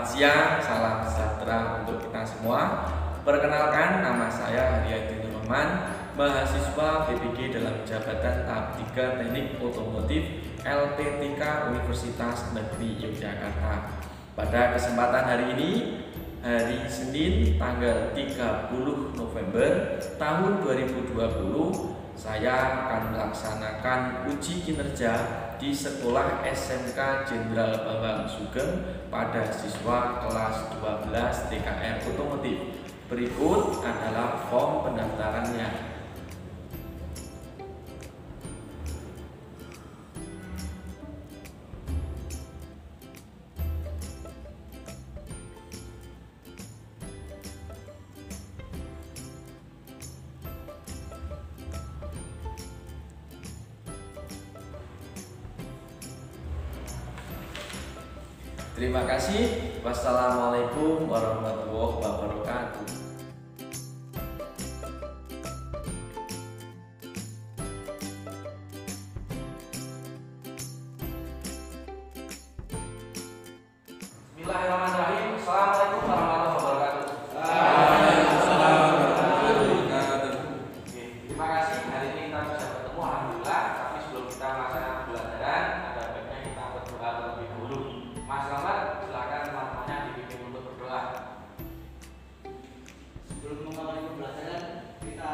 siang, salam sejahtera untuk kita semua. Perkenalkan, nama saya Haryadi Nurman, mahasiswa BPG dalam jabatan tahap 3 Teknik Otomotif LPTK Universitas Negeri Yogyakarta. Pada kesempatan hari ini, hari Senin tanggal 30 November tahun 2020, saya akan melaksanakan uji kinerja di Sekolah SMK Jenderal Bambang Sugeng pada siswa kelas 12 TKR Otomotif. Berikut adalah form pendaftarannya. Terima kasih. Wassalamualaikum warahmatullahi wabarakatuh. Bismillahirrahmanirrahim. Assalamualaikum warahmatullahi wabarakatuh. Waalaikumsalam warahmatullahi wabarakatuh. Terima kasih. Hari ini kita bisa bertemu, alhamdulillah. Tapi sebelum kita melaksanakan pembelajaran, ada baiknya kita berdoa terlebih dahulu. Mas Rahmat, silakan teman-temannya dipimpin untuk berdoa. Sebelum memulai pembelajaran, kita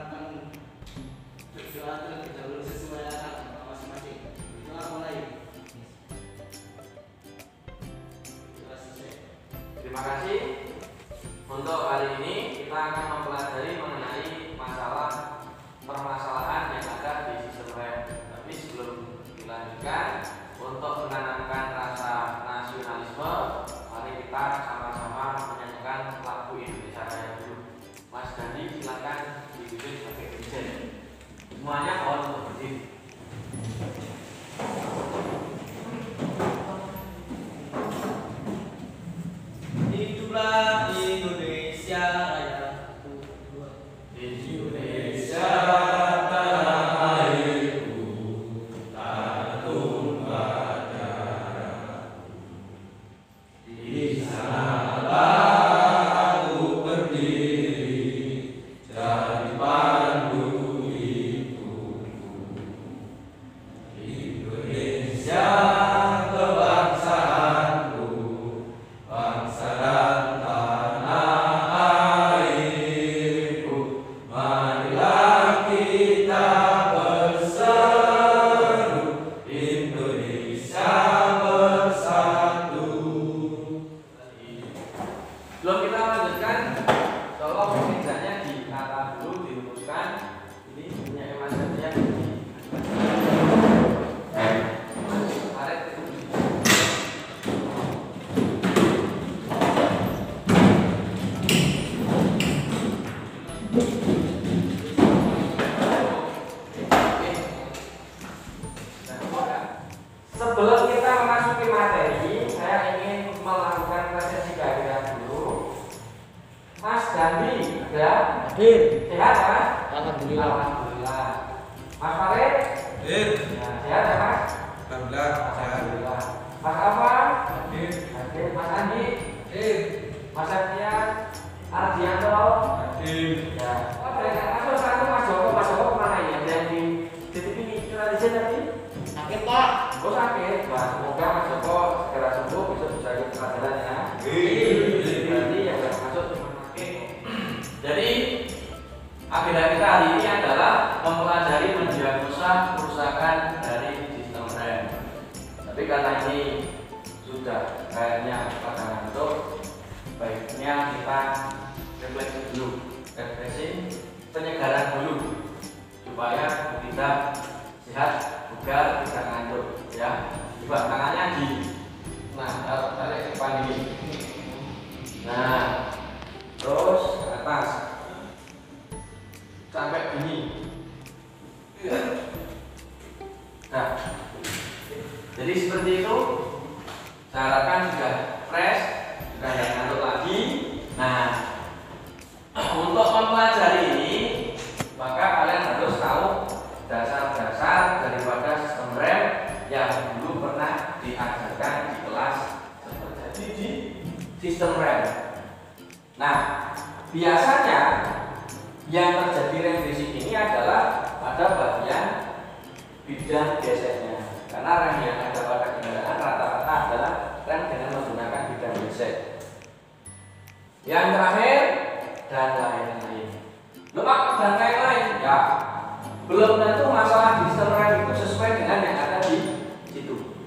akan berdoa terlebih dahulu sesuai agama masing-masing. Doa mulai. Terima kasih. Untuk hari ini kita akan mempelajari mengenai permasalahan yang ada di sistem rem. Tapi sebelum dilanjutkan, untuk menanamkan rasa nasionalisme, mari kita sama-sama menyanyikan lagu Indonesia Raya dulu. Mas Dandi, silakan dipimpin sebagai dirjen. Semuanya mohon untuk berdiri. Hiduplah Indonesia Raya. Indonesia sebelum kita memasuki materi, saya ingin melakukan resesi kehadiran dulu. Mas Dandi, ada? Hadir. Sehat ya, Mas? Alhamdulillah. Alhamdulillah. Mas Farid? Hadir. Ya, sehat ya, Mas? Alhamdulillah sehat. Alhamdulillah. Mas Afan? Hadir. Hadir. Mas Andi? Hadir. Mas Satria? Ardianto? Hadir. Ya. Oh, masuk satu Mas Joko kemana ya? Yang di titik ini, Indonesia tadi? Sakit, Pak. Oh sakit, wah semoga Mas Joko segera sembuh, bisa ikut pelajaran ya. Berarti yang nggak masuk cuma sakit. Jadi agenda kita hari ini adalah mempelajari mendiagnosa kerusakan dari sistem rem. Tapi karena ini sudah kayaknya pada ngantuk, baiknya kita refleksi dulu, refreshing, penyegaran dulu supaya kita sehat, bugar, tidak ngantuk ya. Coba tangannya di tarik ke depan ini. Nah, terus ke atas sampai gini. Nah, jadi seperti itu. Saya harapkan sudah fresh, sudah tidak ngantuk lagi. Nah, untuk mempelajari ini, maka kalian harus tahu dasar-dasar daripada sistem rem yang dulu pernah diajarkan di kelas seperti di sistem rem. Nah, biasanya yang terjadi rem berisik ini adalah pada bagian bidang geseknya. Karena rem yang ada pada kendaraan rata-rata adalah rem dengan menggunakan bidang gesek. Yang terakhir, dan lain-lain. Lemak dan lain-lain, ya belum tentu masalah di sistem rem itu sesuai dengan yang ada di situ.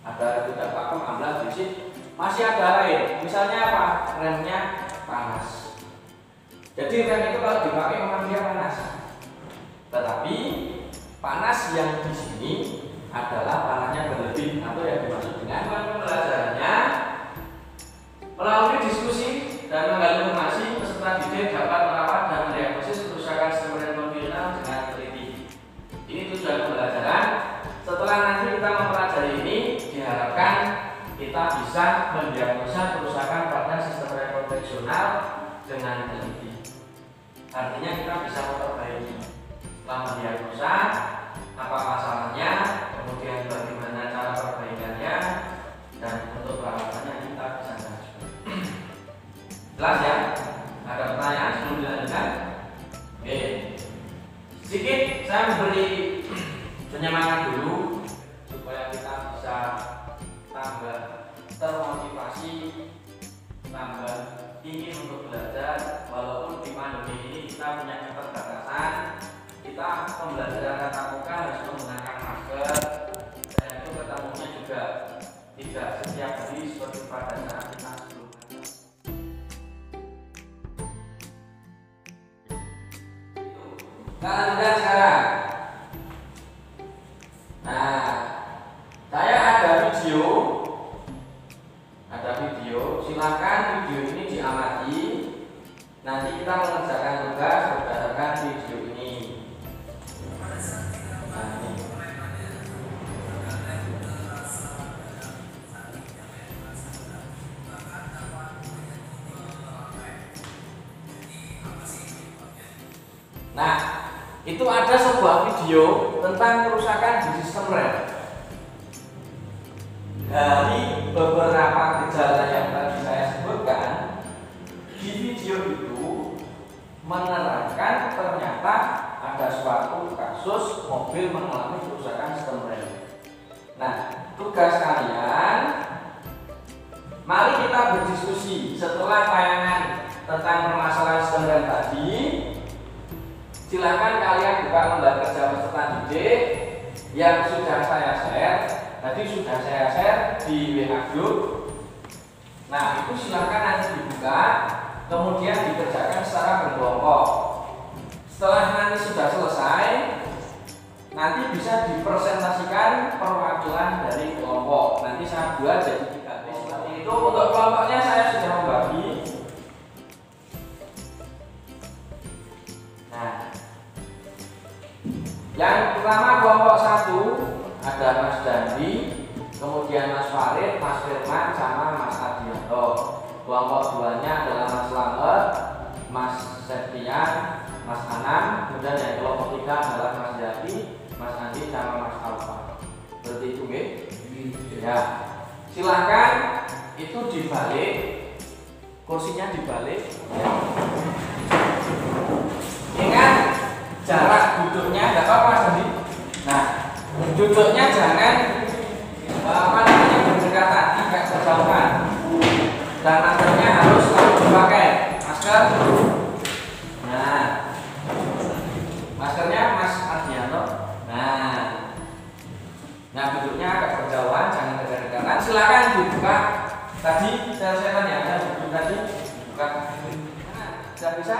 Ada tidak vakum, amblas, berisik, masih ada lain. Misalnya apa? Remnya panas. Jadi rem itu kalau dipakai memang dia panas. Tetapi panas yang di sini adalah panasnya berlebih atau yang dimaksud dengan pembelajarannya melalui diskusi dan menggali informasi peserta didik dapat merawat dan mendiagnosis kerusakan sistem rem longitudinal dengan teliti. Ini tujuan pembelajaran. Setelah nanti kita mempelajari ini, diharapkan kita bisa mendiagnosa kerusakan pada sistem rem konvensional dengan teliti. Artinya kita bisa memperbaiki. Setelah mendiagnosa apa masalahnya, kemudian bagaimana cara perbaikannya, dan untuk perawatannya kita bisa bahas. Jelas ya? Ada pertanyaan sebelum dilanjutkan? Oke. Sedikit saya memberi penyemangat dulu supaya kita bisa tambah termotivasi, tambah ingin untuk belajar. Walaupun di pandemi ini kita punya keterbatasan, kita pembelajaran tatap muka harus menggunakan masker, dan itu ketemunya juga tidak setiap hari seperti pada saat kita sebelumnya. Kita lanjutkan sekarang. Nah, saya ada video, silakan video ini diamati. Nanti kita mengerjakan tugas berdasarkan video ini. Nah, ini. Nah, itu ada sebuah video tentang kerusakan di sistem rem. Dari beberapa gejala yang tadi saya sebutkan, di video itu menerangkan ternyata ada suatu kasus mobil mengalami kerusakan sistem rem. Nah, tugas kalian, mari kita berdiskusi setelah tayangan tentang permasalahan sistem rem tadi. Silakan kalian buka lembar kerja peserta didik yang sudah saya share. Tadi sudah saya share di WA group. Nah, itu silakan nanti dibuka, kemudian dikerjakan secara berkelompok. Setelah nanti sudah selesai, nanti bisa dipresentasikan perwakilan dari kelompok. Nanti saya buat jadi 3 kelompok. Seperti itu. Untuk kelompoknya saya sudah membagi. Nah, yang pertama kelompok 1 ada Mas Dandi, kemudian Mas Farid, Mas Firman, sama Mas Adianto. Kelompok 2-nya adalah Mas Slamet, Mas Septian, Mas Anam, kemudian yang kelompok 3 adalah Mas Jati, Mas Andi, sama Mas Alfa. Seperti itu, nggih? Ya. Silakan itu dibalik, kursinya dibalik. Ya. Ingat jarak duduknya, enggak apa-apa Mas Andi. Nah, duduknya jangan berdekatan, tidak berjauhan. Dan maskernya harus selalu dipakai. Masker. Nah, maskernya Mas Ardianto. Nah, duduknya agak berjauhan, jangan dekat-dekatan. Silakan dibuka. Tadi sel-selan yang ada duduk tadi dibuka. Nah, sudah bisa?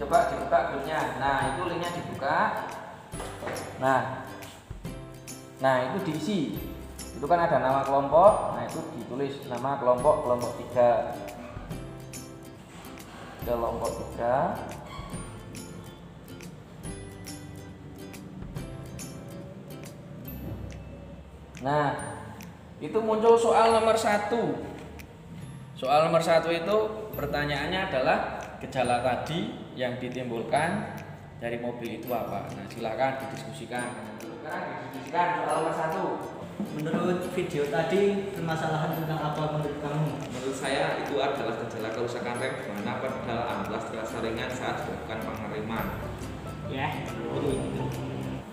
Coba dibuka grupnya. Nah, itu linknya dibuka. Nah, itu diisi. Itu kan ada nama kelompok. Nah, itu ditulis nama kelompok 3. Kelompok 3. Nah, itu muncul soal nomor 1. Soal nomor 1 itu pertanyaannya adalah gejala tadi yang ditimbulkan dari mobil itu apa? Nah, silakan didiskusikan. Sekarang didiskusikan soal nomor 1. Menurut video tadi permasalahan tentang apa menurut kamu? Menurut saya kerusakan rem di mana pedal amblas terasa ringan saat dilakukan pengereman.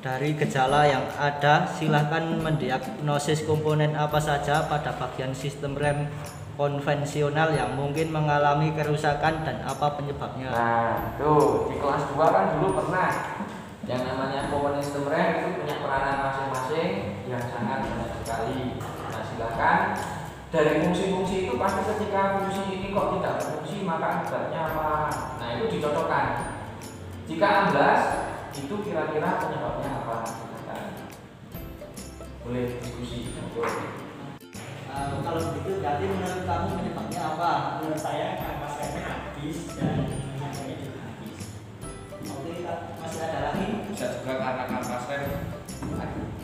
Dari gejala yang ada, silahkan mendiagnosis komponen apa saja pada bagian sistem rem konvensional yang mungkin mengalami kerusakan dan apa penyebabnya. Nah, tuh di kelas 2 kan dulu pernah yang namanya komponen sistem rem itu punya peranan masing-masing yang sangat banyak sekali. Nah, silakan dari fungsi-fungsi itu pasti ketika fungsi ini kok tidak berfungsi maka akibatnya apa. Nah, itu dicocokkan. Jika amblas itu kira-kira penyebabnya apa? Silakan. Boleh diskusi. Kalau begitu berarti menurut kamu penyebabnya apa? Menurut saya kampas remnya habis dan minyaknya juga habis. Oke, masih ada lagi? Bisa juga karena kampas rem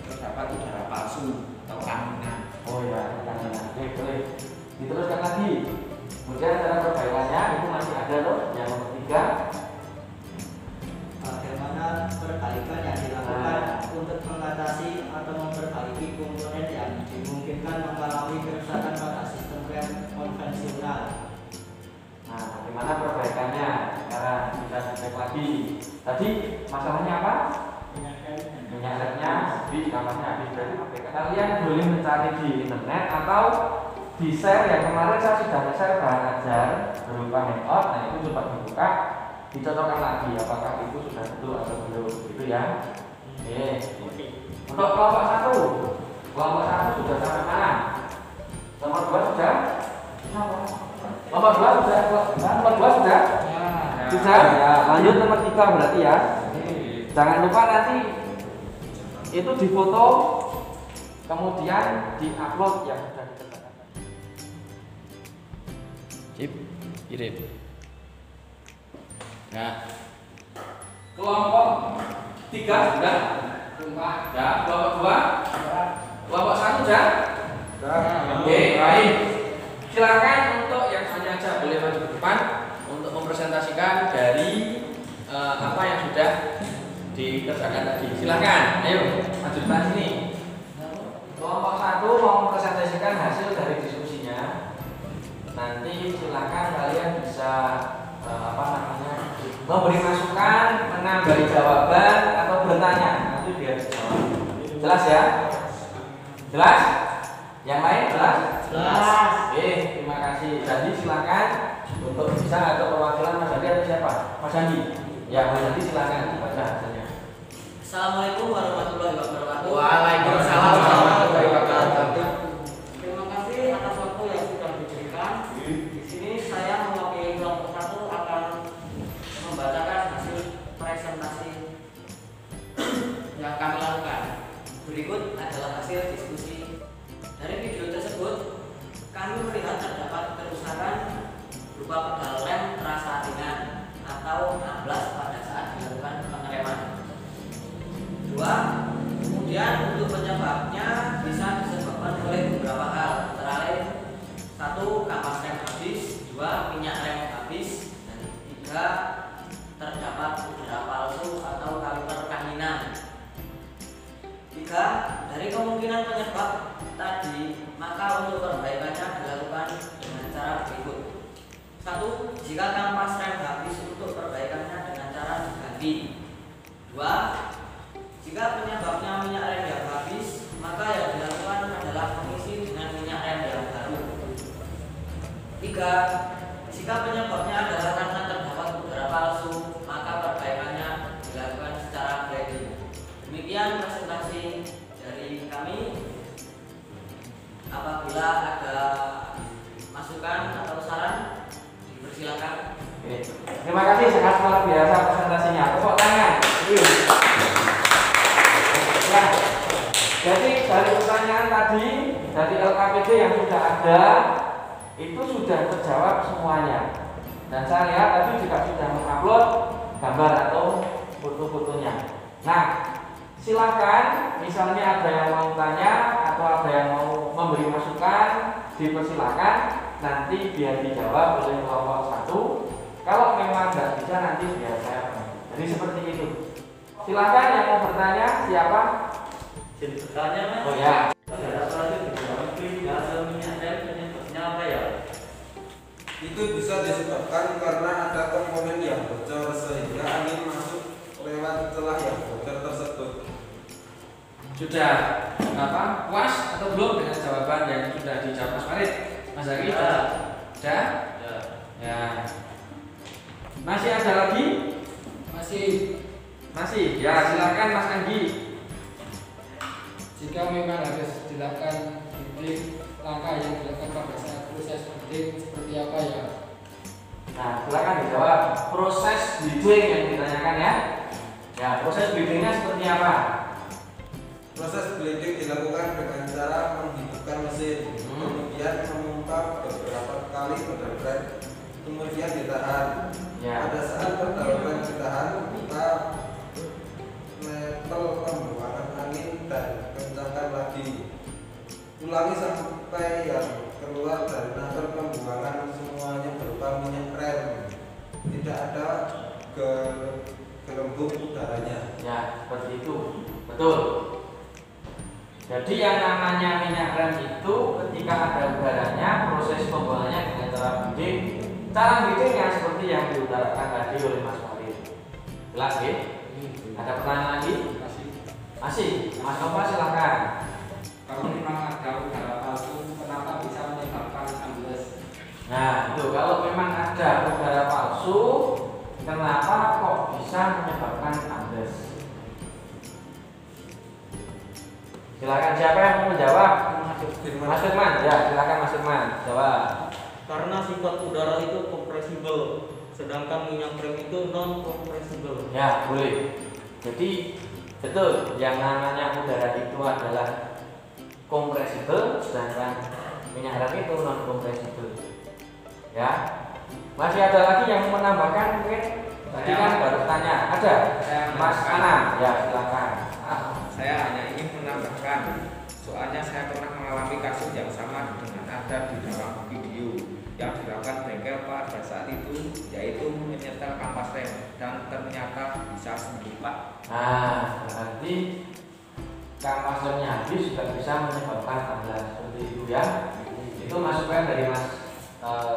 terdapat udara palsu atau kaminan. Oh ya, oke, boleh. Diteruskan lagi. Kemudian cara perbaikannya itu masih ada loh. Yang nomor 3. Bagaimana perbaikan yang dilakukan untuk mengatasi atau memperbaiki komponen yang dimungkinkan mengalami kerusakan pada sistem rem konvensional? Nah, bagaimana perbaikannya? Sekarang kita cek lagi. Tadi masalahnya apa? Minyak remnya habis, kamarnya habis. Berarti kalian boleh mencari di internet atau di share yang kemarin saya sudah share bahan ajar berupa handout. Nah, itu coba dibuka, dicocokkan lagi apakah itu sudah betul atau belum, gitu ya. Oke. Untuk kelompok 1 sudah sampai mana? Nomor 2 sudah? Nomor 2 sudah? Nomor 2 sudah? Sudah? Ya, lanjut nomor 3 berarti ya. Jangan lupa nanti itu difoto kemudian diupload yang sudah dikerjakan. Cip, kirim. Nah, Kelompok 3 sudah? Ya, kelompok 2? Kelompok 1 sudah? Oke, baik. Silakan untuk yang hanya aja boleh maju ke depan untuk mempresentasikan dari apa yang sudah dikerjakan tadi. Silakan, ayo maju depan sini. Kelompok 1 mau mempresentasikan hasil dari diskusinya. Nanti silakan kalian bisa memberi masukan, menambah jawaban atau bertanya. Nanti biar dijawab. Jelas ya? Jelas? Yang lain jelas? Jelas. Oke, terima kasih. Jadi silakan untuk bisa atau perwakilan Mas Andi atau siapa? Mas Andi. Ya, Mas Andi silakan dibaca hasilnya. Assalamualaikum warahmatullahi wabarakatuh. Waalaikumsalam warahmatullahi wabarakatuh. Terima kasih atas waktu yang sudah diberikan. Di sini saya mewakili kelompok 1 akan membacakan hasil presentasi yang kami lakukan. Berikut adalah hasil diskusi. Dari video tersebut, kami melihat terdapat kerusakan berupa pedal rem terasa ringan atau amblas pada saat dilakukan pengereman. 2. Kemudian untuk penyebabnya bisa disebabkan oleh beberapa hal, antara lain 1. Kampas rem habis, 2. Minyak rem habis, dan 3. Terdapat udara palsu atau kaliper kaminan. 3. Dari kemungkinan penyebab tadi, maka untuk perbaikannya dilakukan dengan cara berikut. 1. Jika kampas rem habis, untuk perbaikannya dengan cara diganti. 2. Jika penyebabnya minyak rem yang habis, maka yang dilakukan adalah mengisi dengan minyak rem yang baru. 3. Jika penyebabnya adalah karena terdapat udara palsu, maka perbaikannya dilakukan secara gradual. Demikian presentasi dari kami. Apabila ada masukan atau saran, dipersilakan. Oke. Terima kasih, sangat luar biasa presentasinya. Tepuk tangan. Ya. Jadi dari pertanyaan tadi dari LKPD yang sudah ada itu sudah terjawab semuanya. Dan saya lihat tadi juga sudah mengupload gambar atau foto-fotonya. Nah, silakan misalnya ada yang mau tanya atau ada yang mau memberi masukan, dipersilakan nanti biar dijawab oleh kelompok 1. Kalau memang tidak bisa nanti biar saya. Jadi seperti itu. Silakan yang mau bertanya, siapa? Bertanya, Mas. Oh ya. Ada minyak rem penyebabnya apa ya? Itu bisa disebabkan karena ada komponen yang bocor sehingga angin masuk lewat celah yang bocor tersebut. Sudah puas atau belum dengan jawaban yang sudah dijawab Mas Farid? Mas Zaki sudah? Ya. Masih ada lagi? Masih. Ya, silakan Mas Anggi. Jika memang harus dilakukan breeding, langkah yang dilakukan pada saat proses breeding seperti apa ya? Nah, silakan dijawab. Proses breeding yang ditanyakan ya. Ya, proses breedingnya seperti apa? Proses bleeding dilakukan dengan cara menghidupkan mesin, kemudian memompa beberapa kali pedal rem, kemudian ditahan. Ya. Pada saat pedal rem ditahan, kita level pembuangan angin dan kencangkan lagi. Ulangi sampai yang keluar dari navel pembuangan semuanya berupa minyak rem. Tidak ada gelembung udaranya. Ya, seperti itu. Betul. Jadi yang namanya minyak rem itu ketika ada udaranya, proses pembuangannya dengan cara breeding. Cara breedingnya seperti yang diutarakan tadi oleh Mas Farid. Jelas ya? Ada pertanyaan lagi? Masih. Mas Nova silakan. Kalau memang ada udara palsu, kenapa bisa menyebabkan ambles? Nah, itu kalau memang ada udara palsu, kenapa kok bisa menyebabkan ambles? Silakan, siapa yang mau menjawab? Mas Firman, ya silakan Mas Firman, jawab. Karena sifat udara itu kompresibel, sedangkan minyak rem itu non kompresibel. Ya, boleh. Jadi betul, yang namanya udara itu adalah kompresibel, sedangkan minyak rem itu non kompresibel. Ya, masih ada lagi yang menambahkan mungkin? Tadi kan baru tanya, ada? Mas Anam, ya silakan. Saya hanya ingin menambahkan, soalnya saya pernah mengalami kasus yang sama dengan ada di dalam video yang dilakukan bengkel pada saat itu, yaitu menyetel kampas rem dan ternyata bisa sembuh Pak. Nah, berarti kampas remnya habis juga bisa menyebabkan ambles seperti itu ya. Itu masukan dari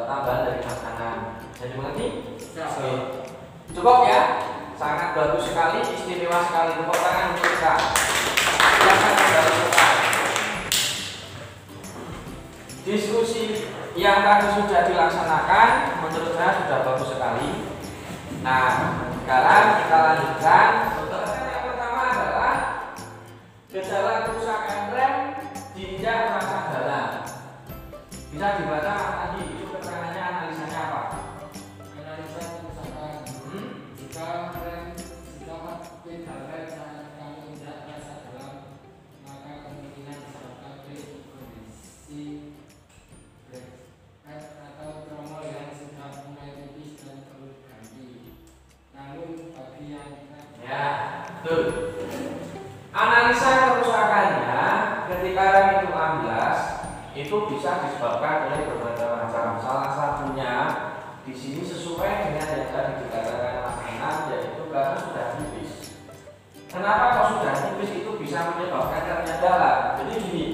tambahan dari Mas Anam. Jadi mengerti? Oke. Cukup ya. Sangat bagus sekali, istimewa sekali. Tepuk tangan untuk kita. Silakan kita. Diskusi yang tadi sudah dilaksanakan menurut saya sudah bagus sekali. Nah, sekarang kita lanjutkan. Yang pertama adalah gejala kerusakan rem diinjak rasa dalam. Bisa dibaca tadi itu keterangannya, analisanya apa? Analisa kerusakan. Jika pedal rem saat kami injak rasa dalam, maka kemungkinan disebabkan kondisi brake pad atau tromol yang sudah mulai tipis dan perlu diganti. Namun bagi yang Ya, betul. Analisa kerusakannya ketika rem itu amblas itu bisa disebabkan oleh berbagai macam. Salah satunya di sini sesuai dengan yang tadi dikatakan Mas Anam, yaitu karena sudah tipis. Kenapa kok sudah tipis itu bisa menyebabkan remnya dalam? Jadi gini,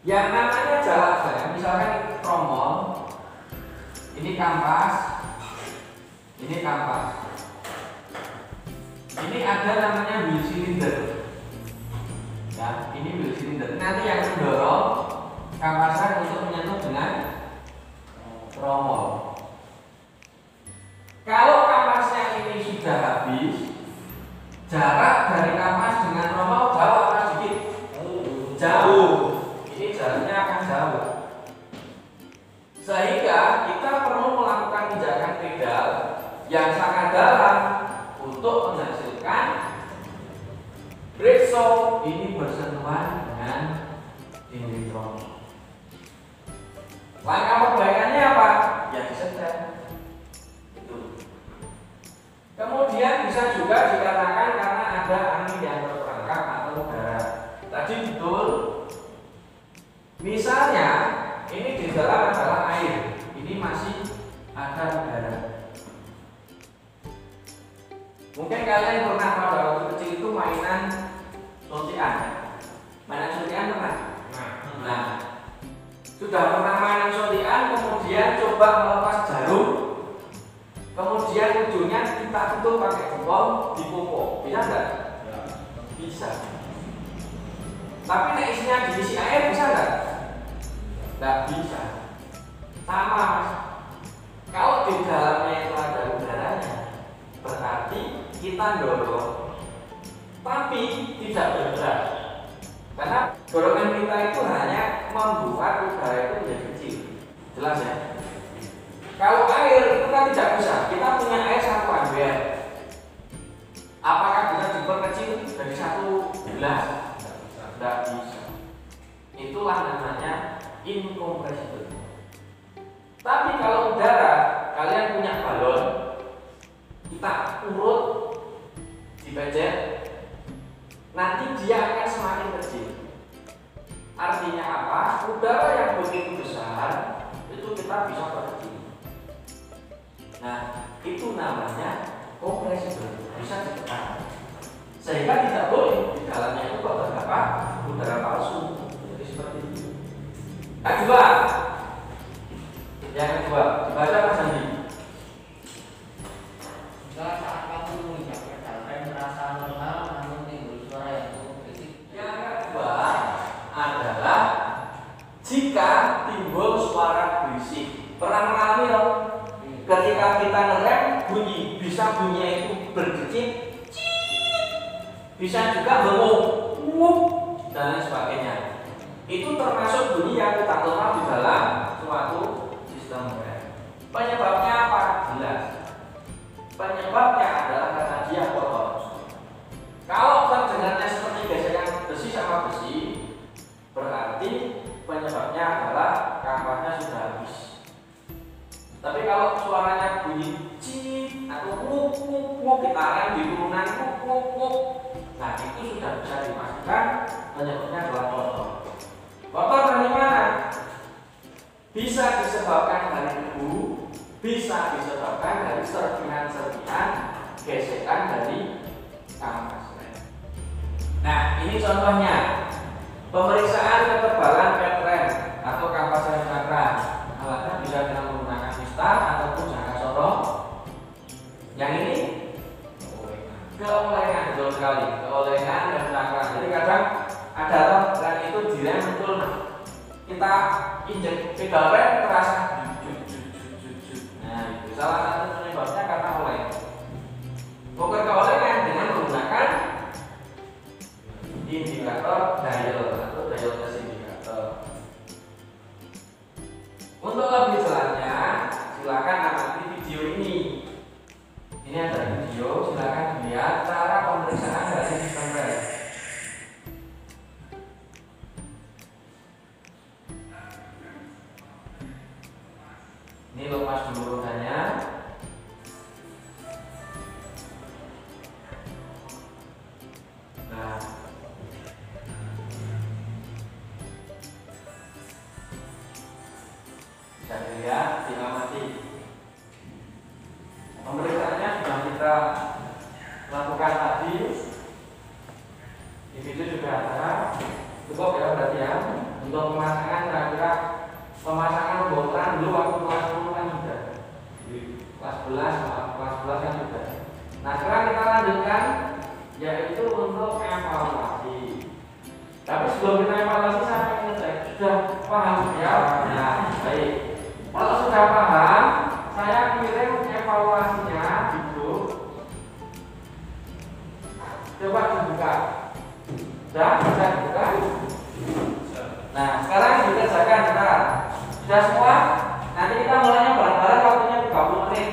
yang namanya jalak rem, misalkan ini tromol, ini kampas, ini ada namanya wheel cylinder. Ya, ini wheel cylinder. Nanti yang mendorong kampasan untuk menyentuh dengan tromol. Kalau kampasnya ini sudah habis, jarak dari kampas dengan tromol jauh atau sedikit? Jauh. Ini jaraknya akan jauh. Sehingga kita perlu melakukan injakan pedal yang sangat dalam untuk menghasilkan brake shock ini bersentuhan dengan dinding tromol. Langkah perbaikannya apa? Ya disetel. Itu. Kemudian bisa juga dikatakan karena ada angin yang terperangkap atau udara. Tadi betul. Misalnya ini di dalam adalah air, ini masih ada udara. Mungkin kalian pernah pada waktu kecil itu mainan suntian. Mainan suntian pernah? Nah, sudah pernah mainan suntian kemudian kita tutup pakai gembok, dipupuk, bisa nggak? Bisa. Tapi nek isinya diisi air bisa nggak? Nggak bisa. Sama mas. Kalau di dalamnya itu ada udaranya, berarti kita dorong, tapi tidak bergerak. Karena dorongan kita itu hanya membuat udara itu menjadi kecil. Jelas ya? Kalau air itu kan tidak bisa. Kita punya air 1 ampere. Apakah bisa diperkecil dari 1 gelas? Tidak bisa. Itulah namanya incompressible. Tapi kalau udara, kalian punya balon, kita urut, dipejet, nanti dia akan semakin kecil. Artinya apa? Udara yang begitu besar itu kita bisa perkecil. Nah, itu namanya compressible, bisa ditekan. Sehingga tidak boleh di dalamnya itu terdapat udara palsu. Jadi seperti itu. Yang kedua, dibaca Mas Andi. Jika saat kamu menginjak pedal rem terasa normal namun timbul suara yang cukup berisik. Yang kedua adalah jika timbul suara berisik. Pernah mengalami dong? Ketika kita ngerem bunyi, bisa bunyinya itu bergecit, bisa juga bengong, dan lain sebagainya. Itu termasuk bunyi yang kita kenal di dalam suatu sistem rem. Penyebabnya apa? Jelas. Penyebabnya adalah karena dia kotor. Kalau terdengarnya seperti gesekan besi sama besi, berarti penyebabnya adalah kampasnya sudah habis. Tapi kalau suaranya bunyi cip atau nguk kita rem di turunan nguk, nah itu sudah bisa dipastikan penyebabnya adalah kotor. Kotor dari mana? Bisa disebabkan dari debu, bisa disebabkan dari serpihan-serpihan gesekan dari kampas rem. Nah ini contohnya pemeriksaan ketebalan pet rem atau kampas rem sakra. Alatnya bisa dengan menggunakan mistar ataupun jangka sorong. Yang ini keolengan, betul sekali. Keolengan dan sakra. Jadi kadang ada rem itu direm betul. Kita injek pedal rem terasa. Nah itu salah satu penyebabnya karena oleng. Ukur keolengan dengan menggunakan indikator dial atau dial test indikator. Untuk lebih jelasnya, silakan amati video ini. Ini ada video, silakan lihat cara pemeriksaan dari sistem rem. Ini lepas dulu rodanya. Nah, bisa dilihat, diamati. Pemeriksaannya sudah kita lakukan tadi. Di video juga ada. Cukup ya berarti ya. Untuk pemasangan kira-kira pemasangan bongkaran dulu waktu kelas 10 kan sudah. Kelas 11 kan sudah. Nah sekarang kita lanjutkan yaitu untuk evaluasi. Tapi sebelum kita evaluasi saya ingin ngecek sudah paham ya? Nah baik. Kalau sudah paham, saya kirim evaluasinya di grup. Coba dibuka. Sudah bisa dibuka? Nah sekarang dikerjakan bentar. Sudah semua? Nanti kita mulainya bareng-bareng waktunya 30 menit.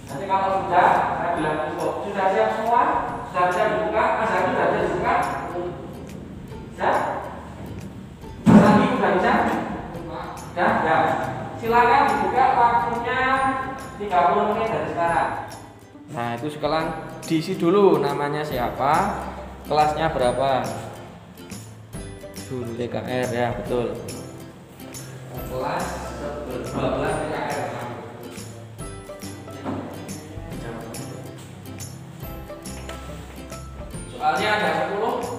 Nanti kalau sudah, saya bilang cukup. Sudah siap semua? Sudah bisa dibuka? Mas Hadi sudah bisa dibuka? Sudah? Mas Hadi sudah bisa? Sudah? Ya. Silakan dibuka waktunya 30 menit dari sekarang. Nah itu sekarang diisi dulu namanya siapa, kelasnya berapa. Dulu TKR ya betul. Kelas 12 TKR. Soalnya ada 10.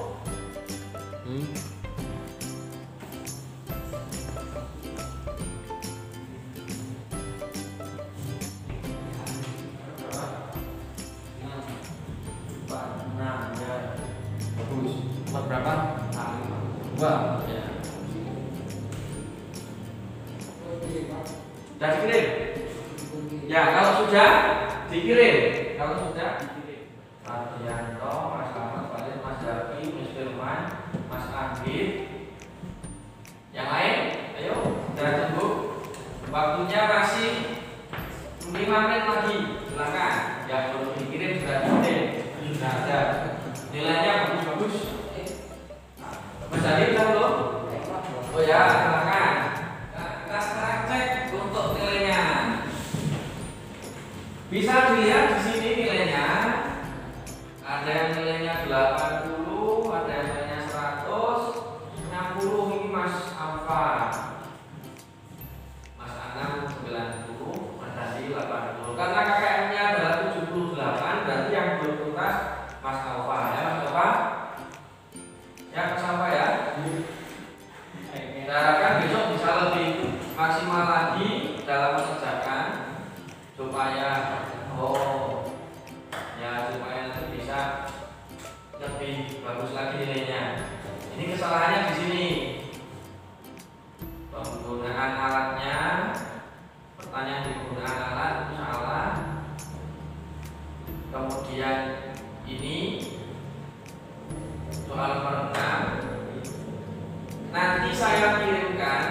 2 ya. Oke, Pak. Sudah dikirim? Ya, kalau sudah dikirim. Pak Dianto, Mas Ahmad, Mas Jaki, Mas Firman, Mas Anggit. Yang lain, ayo, sudah tunggu. Waktunya masih 5 menit lagi. Silakan. Yang belum dikirim sudah dikirim. Sudah ada. Nilainya bagus-bagus. Mas Adi udah belum? Oh ya, silakan. Kita sekarang cek untuk nilainya. Bisa dilihat di sini nilainya. Ada yang nilainya 80, ada yang nilainya 100, 60 ini Mas Alfa. Mas Anam 90, Mas Adi 80. Karena KKM-nya adalah 78, berarti yang belum tuntas Mas Alfa ya, Mas Alfa. Ya, Mas Alfa ya. Kita harapkan besok bisa lebih maksimal lagi dalam mengerjakan supaya supaya nanti bisa lebih bagus lagi nilainya. Ini kesalahannya di sini. Penggunaan alatnya, pertanyaan di penggunaan alat itu salah. Kemudian ini soal perenang. Nanti saya kirimkan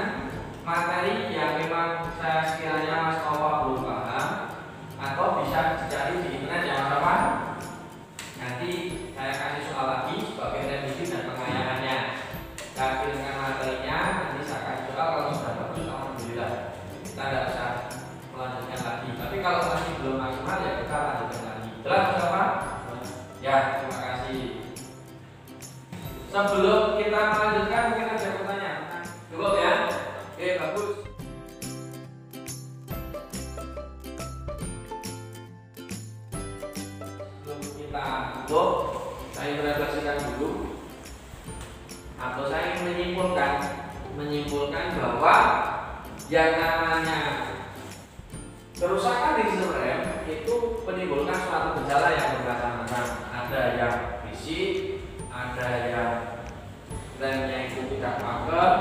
materi yang memang saya sekiranya Mas Alfa belum paham, atau bisa dicari di internet ya Mas Alfa. Nanti saya kasih soal lagi sebagai revisi dan pengayaannya. Saya kirimkan materinya, nanti saya kasih soal. Kalau sudah bagus, alhamdulillah kita tidak usah melanjutkan lagi. Tapi kalau masih belum maksimal ya kita lanjutkan lagi. Jelas Mas Alfa? Ya, terima kasih. Sebelum kita melanjutkan mungkin ada pertanyaan. Cukup ya? Oke, bagus. Sebelum kita tutup, saya merefleksikan dulu, atau saya ingin menyimpulkan bahwa yang namanya kerusakan di sistem rem itu menimbulkan suatu gejala yang bermacam-macam. Ada yang fisik, ada yang remnya itu tidak pakem,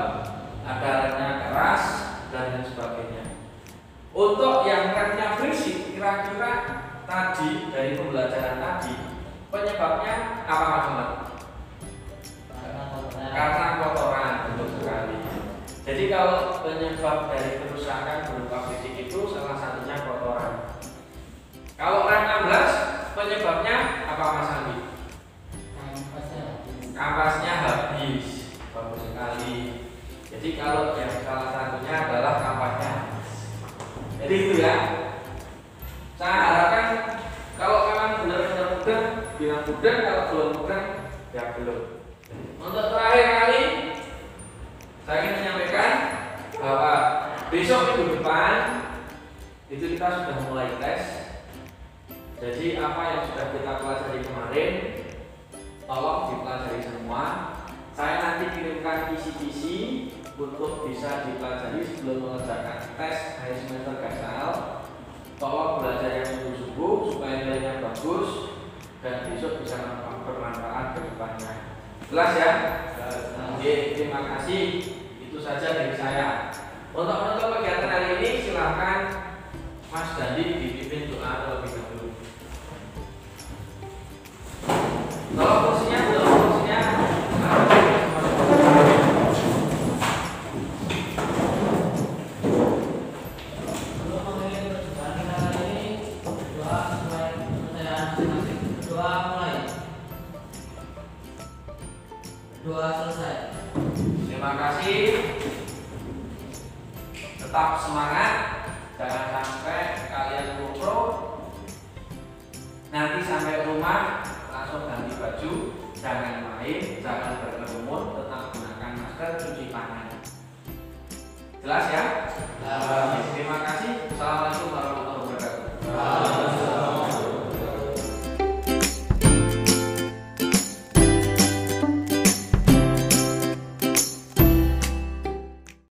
ada remnya keras, dan lain sebagainya. Untuk yang remnya berisik, kira-kira tadi dari pembelajaran tadi penyebabnya apa Mas Ahmad? Karena kotoran, betul sekali. Jadi kalau penyebab dari kerusakan berupa fisik itu salah satunya kotoran. Kalau rem 16 penyebabnya apa Mas Andi? Kampasnya habis. Bagus sekali. Jadi kalau yang salah satunya adalah kampasnya. Jadi itu ya. Saya harapkan kalau memang benar-benar mudah, bilang mudah. Kalau belum mudah, ya belum. Untuk terakhir kali, saya ingin menyampaikan bahwa besok minggu depan itu kita sudah mulai tes. Jadi apa yang sudah kita pelajari kemarin, tolong dipelajari semua. Saya nanti kirimkan kisi-kisi untuk bisa dipelajari sebelum mengerjakan tes akhir semester Gasal. Tolong belajar yang sungguh-sungguh supaya nilainya bagus dan besok bisa bermanfaat ke depannya. Jelas ya? Oke, terima kasih. Itu saja dari saya. Untuk menutup kegiatan hari ini silahkan Mas Dandi dipimpin doa terlebih dahulu. Tolong kursinya, Doa selesai. Terima kasih. Tetap semangat. Jangan sampai kalian lupro. Nanti sampai rumah langsung ganti baju. Jangan main, jangan berkerumun. Tetap gunakan masker, cuci tangan. Jelas ya?